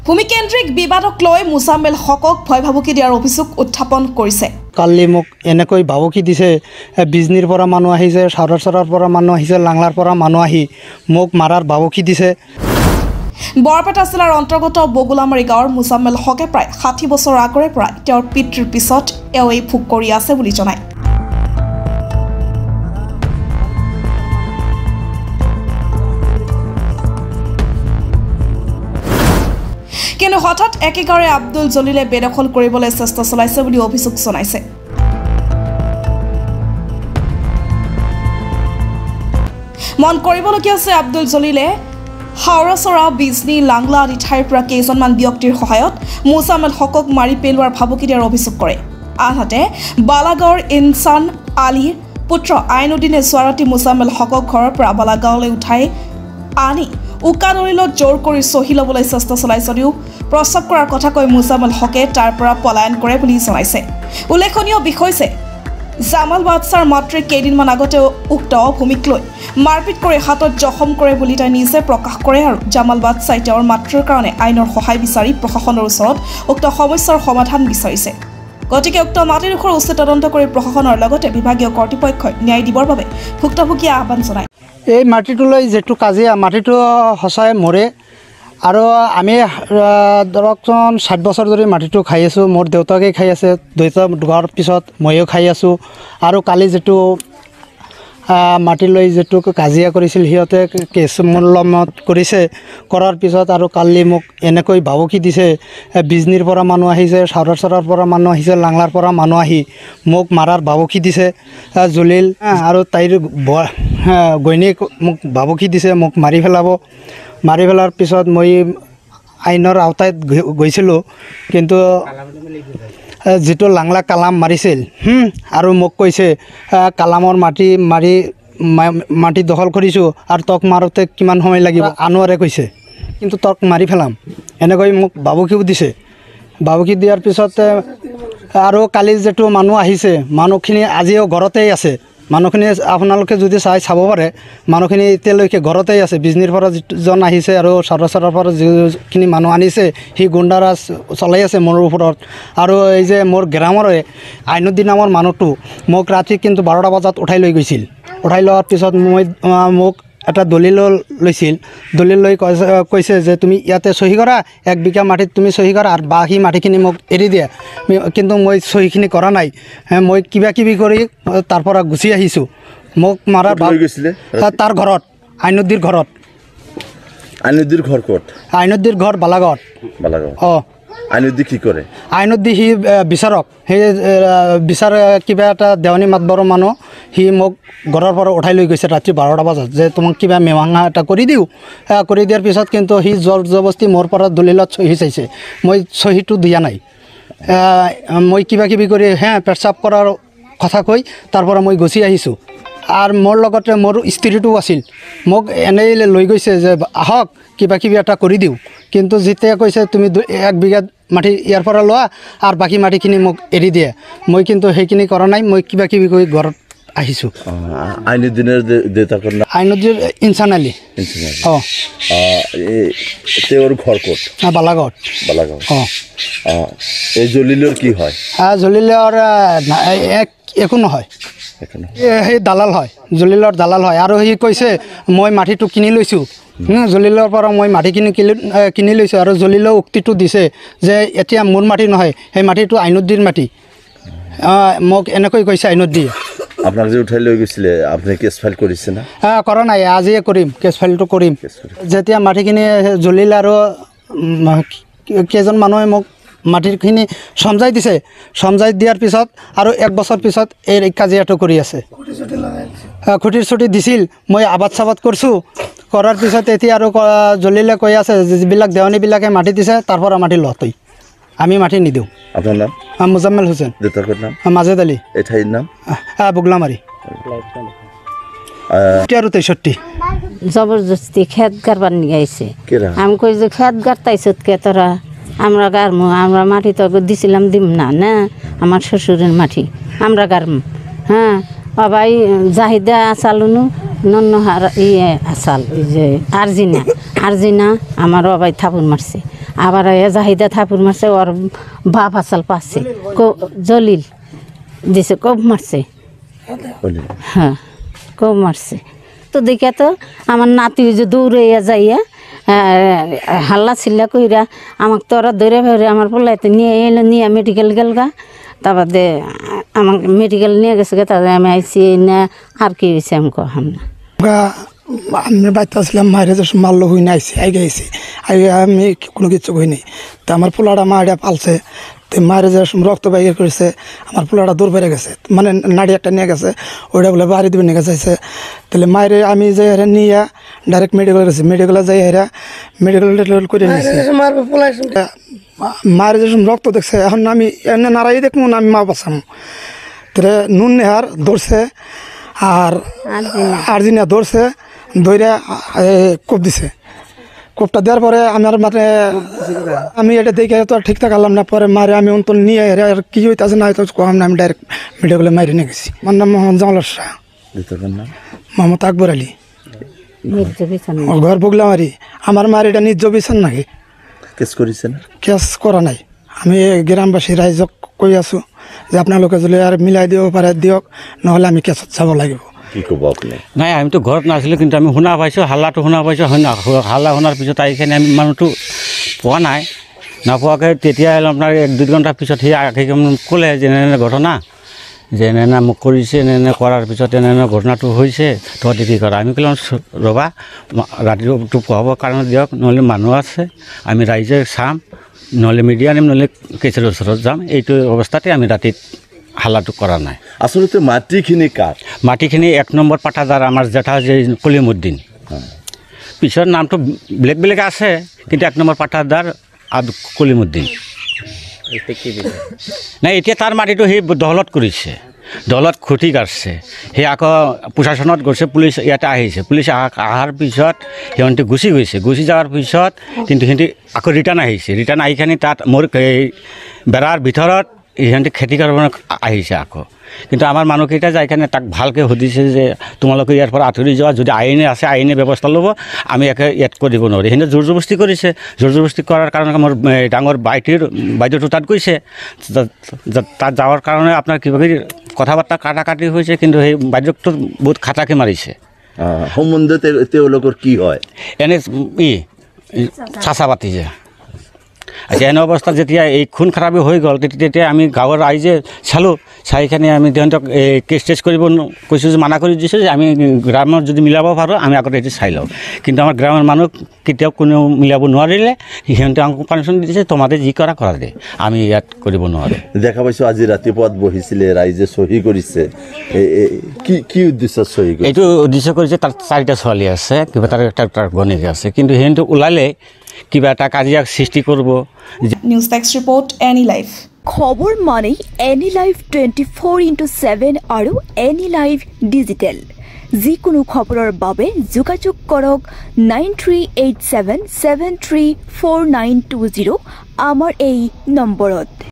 ভূমিকেন্দ্ৰিক বিবাদক লৈ মুজাম্মেল হকক ভয় ভাবুকি দিয়াৰ অভিযোগ উত্থাপন কৰিছে। কালি মোক এনেকৈ ভাবুকি দিছে, বিজনীৰ পৰা মানুহ আহিছে, সাৰচৰৰ পৰা মানুহ আহিছে, লাংলাৰ পৰা মানুহ আহি মোক মাৰাৰ ভাবুকি দিছে। বৰপেটা জিলাৰ অন্তৰ্গত বগুলামাৰী গাঁৱৰ মুজাম্মেল হকে প্ৰায় 60 বছৰ আগৰে পৰা তেওঁৰ পিতৃৰ পিছত এই ভোগ কৰি আছে বুলি জনায়। কিন্তু হঠাৎ একেগাঁৱৰে আব্দুল জলিলে বেদখল কৰিবলৈ চেষ্টা চলাইছে বুলি অভিযোগ জনাইছে। মন কৰিবলগীয়া আছে, আব্দুল জলিলে হাওৰাচৰা, বিজনী, লাংলা আদি ঠাইৰ পৰা কেইজনমান ব্যক্তিৰ সহায়ত মুজাম্মেল হকক মাৰি পেলোৱাৰ ভাবুকি দিয়াৰ অভিযোগ কৰে। আনহাতে বালাগাঁৱৰ ইনচান আলীৰ পুত্ৰ আইনুদ্দিনে যোৱা ৰাতি মুজাম্মেল হকক ঘৰৰ পৰা বালাগাঁৱলৈ উঠাই আনি উকা দলিলত জোৰ কৰি চহী ল'বলৈ চেষ্টা চলাই যদিও প্ৰস্তাৱ কৰাৰ কথা কৈ মুজাম্মেল হকে তাৰ পৰা পলায়ন কৰে বুলি জনাইছে। উল্লেখনীয় বিষয় যে জামাল বাদছাৰ মাতৃ কেইদিনমান আগতে উক্ত ভূমিক লৈ মাৰপিট কৰি হাতত জখম কৰে বুলি তাই নিজে প্ৰকাশ কৰে আৰু জামাল বাদছাই তেওঁৰ মাতৃৰ কাৰণে আইনৰ সহায় বিচাৰি প্ৰশাসনৰ ওচৰত উক্ত সমস্যাৰ সমাধান বিচাৰিছে। গতিকে উক্ত মাটিডোখৰ উচিত তদন্ত কৰি প্ৰশাসনৰ লগতে বিভাগীয় কৰ্তৃপক্ষই ন্যায় দিবৰ বাবে ভুক্তভোগীয়ে আহ্বান জনায়। এই মাটিটোলৈ যিটো কাজিয়া, মাটিটো সঁচাই মৰে আৰু আমি ধৰকচোন 60 বছৰ ধৰি মাটিটো খাই আছোঁ। মোৰ দেউতাকে খাই আছে, দেউতা ঢুকোৱাৰ পিছত ময়ো খাই আছোঁ। আৰু কালি যিটো মাটি লৈ যিটো কাজিয়া কৰিছিল, সিহঁতে কেছ মূল্যমত কৰিছে, কৰাৰ পিছত আৰু কালি মোক এনেকৈ ভাবুকি দিছে, বিজনীৰ পৰা মানুহ আহিছে, সাৰচৰৰ পৰা মানুহ আহিছে, লাংলাৰ পৰা মানুহ আহি মোক মাৰাৰ ভাবুকি দিছে। জলিল আৰু তাইৰ ঘৈণীয়েক মোক ভাবুকি দিছে, মোক মাৰি পেলাব। মাৰি পেলাৰ পিছত মই আইনৰ আওতাত গৈছিলোঁ, কিন্তু যিটো লাংলা কালাম মাৰিছিল আৰু মোক কৈছে কালামৰ মাটি দখল কৰিছোঁ আৰু তক মাৰোঁতে কিমান সময় লাগিব, আনোৱাৰে কৈছে, কিন্তু তক মাৰি পেলাম, এনেকৈ মোক ভাবুকিও দিছে। ভাবুকি দিয়াৰ পিছতে আৰু কালি যিটো মানুহ আহিছে, মানুহখিনি আজিও ঘৰতেই আছে। মানুহখিনি আপোনালোকে যদি চাব পাৰে, মানুহখিনি এতিয়ালৈকে ঘৰতেই আছে। বিজনীৰ পৰা যিজন আহিছে আৰু সাৰচৰৰ পৰা যিখিনি মানুহ আনিছে, সি গুণ্ডাৰাজ চলাই আছে মোৰ ওপৰত। আৰু এই যে মোৰ গ্ৰামৰে আইনুদ্দিন নামৰ মানুহটো মোক ৰাতি কিন্তু 12টা বজাত উঠাই লৈ গৈছিল। উঠাই লোৱাৰ পিছত মোক এটা দলিল লৈছিল। দলিল লৈ কৈছে যে তুমি ইয়াতে চহী কৰা, 1 বিঘা মাটিত তুমি চহী কৰা আৰু বাকী মাটিখিনি মোক এৰি দিয়া। কিন্তু মই চহীখিনি কৰা নাই। মই কিবা কিবি কৰি তাৰ পৰা গুচি আহিছোঁ। মোক মাৰাৰ গৈছিলে তাৰ ঘৰত, আইনুদ্দিৰ ঘৰত। আইনুদ্দিৰ ঘৰ ক'ত? আইনুদ্দিৰ ঘৰ বালাগাঁৱত। অঁ। আইনুদ্দি কি কৰে? আইনুদ্দি সি বিচাৰক। সেই বিচাৰ কিবা এটা দেৱানী মাতবৰ মানুহ, সি মোক ঘৰৰ পৰা উঠাই লৈ গৈছে ৰাতি 12টা বজাত, যে তোমাক কিবা মেৱাঙা এটা কৰি দিওঁ। কৰি দিয়াৰ পিছত কিন্তু সি জোৰ জবস্তি মোৰ পৰা দলিলত চহী চাইছে। মই চহীটো দিয়া নাই। মই কিবা কিবি কৰি পেচাব কৰাৰ কথা কৈ তাৰ পৰা মই গুচি আহিছোঁ। আৰু মোৰ লগতে মোৰ স্ত্ৰীটো আছিল। মোক এনেই লৈ গৈছে যে আহক কিবা কিবি এটা কৰি দিওঁ, কিন্তু যেতিয়া কৈছে তুমি 1 বিঘা মাটি ইয়াৰ পৰা লোৱা আৰু বাকী মাটিখিনি মোক এৰি দিয়ে, মই কিন্তু সেইখিনি কৰা নাই। মই কিবা কিবি কৰি ঘৰত আহিছোঁ। আইনুদ্দিনৰ দেউতাকৰ নাম? আইনুদ্দিৰ ইনচান আলী। অঁ। তেওঁৰ ঘৰ ক'ত? বালাগাঁৱত। অঁ। এই জলিলৰ কি হয়? জলিলৰ একো নহয়, সেই দালাল হয়, জলিলৰ দালাল হয়। আৰু সি কৈছে মই মাটিটো কিনি লৈছোঁ, জলিলৰ পৰা মই মাটিখিনি কিনি লৈছোঁ। আৰু জলিলৰ উক্তিটো দিছে যে এতিয়া মোৰ মাটি নহয়, সেই মাটিটো আইনুদ্দিৰ মাটি। মোক এনেকৈ কৈছে আইনুদ্দিয়ে। আপোনাক যে উঠাই লৈ গৈছিলে, আপুনি কেছ ফাইল কৰিছে না? কৰা নাই, আজিয়ে কৰিম, কেছ ফাইলটো কৰিম। যেতিয়া মাটিখিনি জলিল আৰু কেইজন মানুহে মোক মাটিখিনি সমজাই দিছে, সমজাই দিয়াৰ পিছত আৰু 1 বছৰ পিছত এই কাজিয়াটো কৰি আছে। খুঁটিৰ চুটি দিছিল, মই আবাদ চাবাদ কৰিছোঁ। কৰাৰ পিছত এতিয়া আৰু জলিলে কৈ আছে যিবিলাক দেৱানীবিলাকে মাটি দিছে তাৰ পৰা মাটি ল তই, আমি মাটি নিদিওঁ। আপোনাৰ নাম? মুজাম্মেল হুছেইন। দেউতাকৰ নাম? মাজেদ আলী। এই ঠাইৰ নাম? বগলামাৰী। 63। জবরদস্তি খেত গারবার নিয়ে আইছে। আমি কই যে খেত গারতাইছত কে তোরা, আমরা গারমু, আমরা মাটি তো দিছিলাম দিম না, না আমার শ্বশুরের মাটি আমরা গারমু। হ্যাঁ বাবাই জাহিদা আসালুনু নন্নহার আসাল, এই যে আরজিনা আমার বাবাই থাপুন মারছে। আবার জাহিদা থাপুর মারছে ওর বাপ আসাল পাচ্ছে জলিল দিছে কব মারছে হ্যাঁ কব মারছে তো দেখে তো আমার নাতি যে দৌড়ে যাইয়া হাল্লা চিল্লা কইরা আমাকে তো ওরা ধরে ফেরে আমার পোলাইতে নিয়ে এলো নিয়ে মেডিকেল গেল গা তারপর দে আমাকে মেডিকেল নিয়ে গেছে গে তাদের আমি আইসি না আর কি হয়েছে আমি কহাম না আমি বাচ্চা ছিলাম মায়ের যে মারলো হই না আইসি আগে আইসি আগে আমি কোনো কিছু হইনি তো আমার পোলাটা মায়েরা পালছে তো মায়ের যে রক্ত বাইর করেছে আমার পোলাটা দূর বেড়ে গেছে মানে নাড়ি একটা নিয়ে গেছে ওইটা বলে বাড়ি দিবে নিয়ে গেছে তাহলে মায়ের আমি যে হেরা নিয়ে ডাইরেক্ট মেডিকেল গেছি মেডিকেলে যাই হেরা মেডিকেল করে নিয়েছি মায়ের যে রক্ত দেখছে এখন আমি এমনি নাড়াই দেখবো না আমি মা বাঁচাম তাহলে নুন নেহার ধরছে আর আর্জিনা ধরছে ধরে কোপ দিছে কোপটা দেওয়ার পরে আমার মানে আমি এটা দেখে তো আর ঠিক থাকলাম না পরে মারে আমি অন্তর নিয়ে আর কি হইতেছে না হয়তো কম না আমি ডাইরেক্ট মেডিকেলে মারি নিয়ে গেছি আমার নাম মোহাম্মদ জামাল শাহ মোহাম্মদ আকবর আলী ঘর বগলামারি আমার মার এটা নিজ বিচার নাকি কেস করেছেন কেস করা নাই আমি গ্রামবাসী রাইজক কৈ আছো যে আপোনালোকে যদি আর মিলাই দিব পাৰে দিয়ক নহ'লে আমি কেছত যাব লাগিব কি ক'ব আপুনি নাই আমিতো ঘৰত নাছিলোঁ কিন্তু আমি শুনা পাইছোঁ হাল্লাটো শুনা পাইছোঁ হয় না হাল্লা শুনাৰ পিছত আহিখিনি আমি মানুহটো পোৱা নাই নাপোৱাকৈ তেতিয়া আপোনাৰ 1-2 ঘণ্টাৰ পিছত সি আহি ক'লে যে এনে ঘটনা যে এনে মোক কৰিছে এনে কৰাৰ পিছত এনে ঘটনাটো হৈছে তহঁতি কি কৰা আমি ক'লোঁ ৰ'বা ৰাতিটো পোৱাবৰ কাৰণে দিয়ক নহ'লে মানুহ আছে আমি ৰাইজে চাম নহ'লে মিডিয়া আনিম নহ'লে কেছৰ ওচৰত যাম এইটো অৱস্থাতে আমি ৰাতিত হাল্লাটো কৰা নাই আচলতে মাটিখিনি কাৰ মাটিখিনি 1 নম্বৰ পাঠাদাৰ আমাৰ জেঠা যে কলিমুদ্দিন পিছৰ নামটো বেলেগ বেলেগ আছে কিন্তু 1 নম্বৰ পাঠাদাৰ কলিমুদ্দিন নাই এতিয়া তাৰ মাটিটো সি দহলত কৰিছে দলত খুঁটি কাটছে সেই আকৌ প্ৰশাসনত গৈছে পুলিচ ইয়াতে আহিছে পুলিচ অহাৰ পিছত সিহঁতে গুচি গৈছে গুচি যোৱাৰ পিছত কিন্তু সিহঁতে আকৌ ৰিটাৰ্ণ আহিছে ৰিটাৰ্ণ আহিখিনি তাত মোৰ এই বেৰাৰ ভিতৰত সিহঁতে খেতি কৰিব আহিছে আকৌ কিন্তু আমাৰ মানুহকেইটা যাই কিনে তাক ভালকৈ সুধিছে যে তোমালোকে ইয়াৰ পৰা আঁতৰি যোৱা যদি আইনে আছে আইনে ব্যৱস্থা ল'ব আমি একে ইয়াত কৰিব নোৱাৰি সিহঁতে জোৰ জবস্তি কৰিছে জোৰ জবস্তি কৰাৰ কাৰণে মোৰ ডাঙৰ বাইদেউটো তাত গৈছে তাত যাওয়াৰ কাৰণে আপোনাৰ কিবা কিবি কথা বাৰ্তা কাটাকাটি হৈছে কিন্তু সেই বাইদেউটো বহুত খাটাকৈ মাৰিছে সম্বন্ধ তেওঁলোকৰ কি হয় এনে চাচা পাতি যে আচ্ছা এনে অৱস্থাত যেতিয়া এই খুন খাৰাপি হৈ গ'ল তেতিয়া আমি গাঁৱৰ ৰাইজে চালোঁ চাইখিনি আমি সিহঁতক কেছ টেছ কৰিব কৈছোঁ যে মানা কৰি দিছোঁ যে আমি গ্ৰামত যদি মিলাব পাৰোঁ আমি আগতে এইটো চাই লওঁ কিন্তু আমাৰ গ্ৰামৰ মানুহ কেতিয়াও কোনেও মিলাব নোৱাৰিলে সিহঁতে আমাক পাৰ্মিশ্যন দিছে তোমাতে যি কৰা কৰা দে আমি ইয়াত কৰিব নোৱাৰোঁ দেখা পাইছোঁ আজি ৰাতিপুৱাত বহিছিলে ৰাইজে চহী কৰিছে কি উদ্দেশ্যত চহী কৰিছে এইটো উদ্দেশ্য কৰিছে তাৰ 4টা ছোৱালী আছে কিবা তাৰ গণিক আছে কিন্তু সিহঁতে ওলালে কিবা এটা কাজিয়াক সৃষ্টি কৰিব নিউজ টেক্স ৰিপৰ্ট এনি লাইফ খবৰ মানে এনি লাইফ 24/7 আৰু এনি লাইফ ডিজিটেল যিকোনো খবৰৰ বাবে যোগাযোগ কৰক 9387734920 আমাৰ এই নম্বৰত